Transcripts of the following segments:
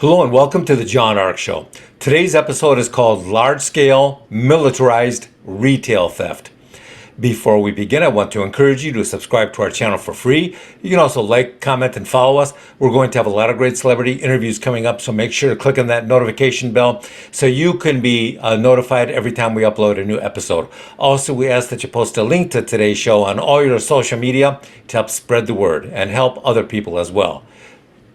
Hello and welcome to the John Ark Show. Today's episode is called Large Scale Militarized Retail Theft. Before we begin, I want to encourage you to subscribe to our channel for free. You can also like, comment, and follow us. We're going to have a lot of great celebrity interviews coming up, so make sure to click on that notification bell so you can be notified every time we upload a new episode. Also, we ask that you post a link to today's show on all your social media to help spread the word and help other people as well.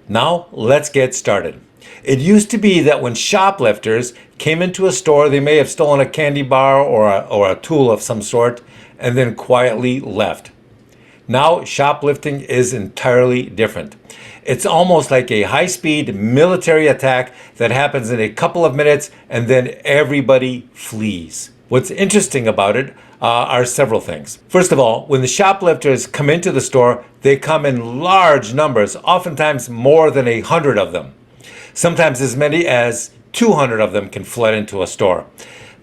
Now, let's get started. It used to be that when shoplifters came into a store, they may have stolen a candy bar or a tool of some sort and then quietly left. Now, shoplifting is entirely different. It's almost like a high-speed military attack that happens in a couple of minutes and then everybody flees. What's interesting about it are several things. First of all, when the shoplifters come into the store, they come in large numbers, oftentimes more than 100 of them. Sometimes as many as 200 of them can flood into a store.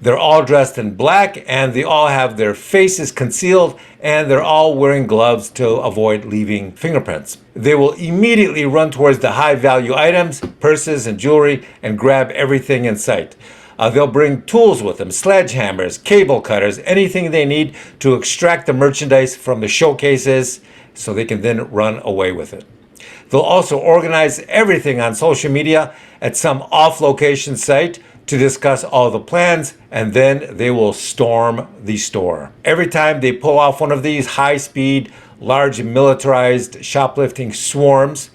They're all dressed in black and they all have their faces concealed and they're all wearing gloves to avoid leaving fingerprints. They will immediately run towards the high value items, purses and jewelry, and grab everything in sight. They'll bring tools with them, sledgehammers, cable cutters, anything they need to extract the merchandise from the showcases so they can then run away with it. They'll also organize everything on social media at some off-location site to discuss all the plans, and then they will storm the store. Every time they pull off one of these high-speed, large militarized shoplifting swarms,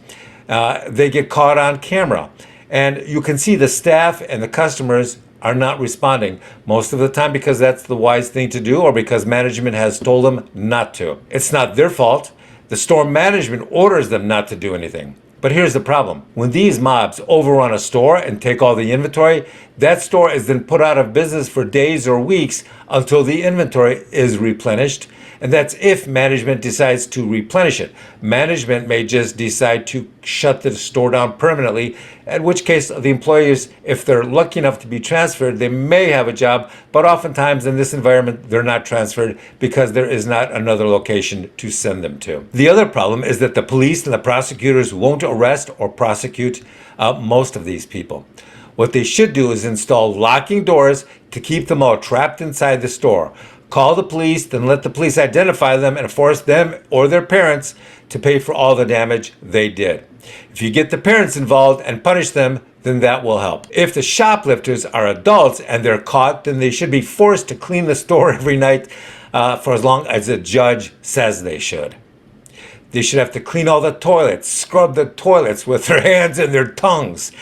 they get caught on camera. And you can see the staff and the customers are not responding, most of the time because that's the wise thing to do or because management has told them not to. It's not their fault. The store management orders them not to do anything. But here's the problem. When these mobs overrun a store and take all the inventory, that store is then put out of business for days or weeks until the inventory is replenished. And that's if management decides to replenish it. Management may just decide to shut the store down permanently, at which case the employees, if they're lucky enough to be transferred, they may have a job, but oftentimes in this environment, they're not transferred because there is not another location to send them to. The other problem is that the police and the prosecutors won't arrest or prosecute most of these people. What they should do is install locking doors to keep them all trapped inside the store. Call the police, then let the police identify them and force them or their parents to pay for all the damage they did. If you get the parents involved and punish them, then that will help. If the shoplifters are adults and they're caught, then they should be forced to clean the store every night for as long as a judge says they should. They should have to clean all the toilets, scrub the toilets with their hands and their tongues.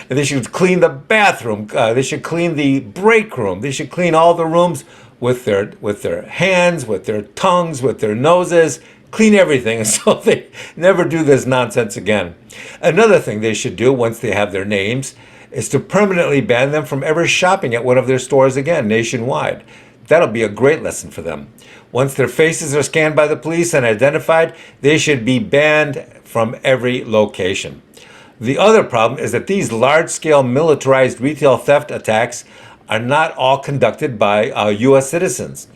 They should clean the bathroom. They should clean the break room. They should clean all the rooms with their hands, with their tongues, with their noses. Clean everything so they never do this nonsense again. Another thing they should do once they have their names is to permanently ban them from ever shopping at one of their stores again nationwide. That'll be a great lesson for them. Once their faces are scanned by the police and identified, they should be banned from every location. The other problem is that these large-scale militarized retail theft attacks are not all conducted by U.S. citizens.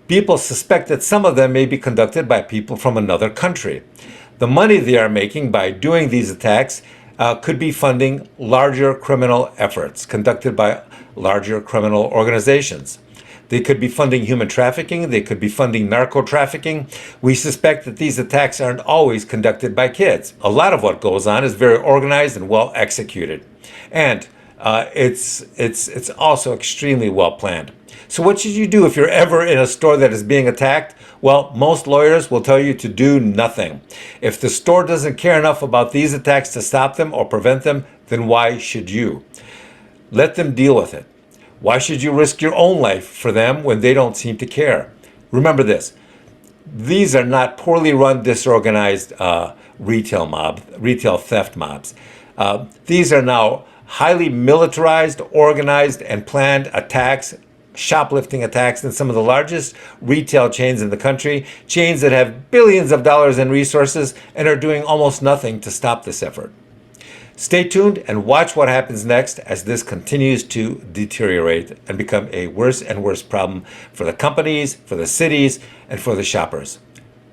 People suspect that some of them may be conducted by people from another country. The money they are making by doing these attacks could be funding larger criminal efforts conducted by larger criminal organizations. They could be funding human trafficking. They could be funding narco trafficking. We suspect that these attacks aren't always conducted by kids. A lot of what goes on is very organized and well executed. And it's also extremely well planned. So what should you do if you're ever in a store that is being attacked? Well, most lawyers will tell you to do nothing. If the store doesn't care enough about these attacks to stop them or prevent them, then why should you? Let them deal with it. Why should you risk your own life for them when they don't seem to care? Remember this. These are not poorly run, disorganized retail theft mobs. These are now highly militarized, organized, and planned attacks, shoplifting attacks in some of the largest retail chains in the country, chains that have billions of dollars in resources and are doing almost nothing to stop this effort. Stay tuned and watch what happens next as this continues to deteriorate and become a worse and worse problem for the companies, for the cities, and for the shoppers.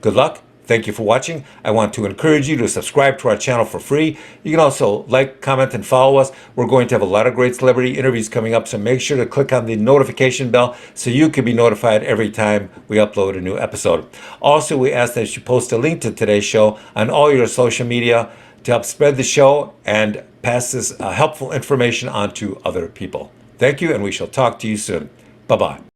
Good luck Thank you for watching. I want to encourage you to subscribe to our channel for free. You can also like, comment, and follow us. We're going to have a lot of great celebrity interviews coming up, so make sure to click on the notification bell so you can be notified every time we upload a new episode. Also, we ask that you post a link to today's show on all your social media to help spread the show and pass this helpful information on to other people. Thank you, and we shall talk to you soon. Bye-bye.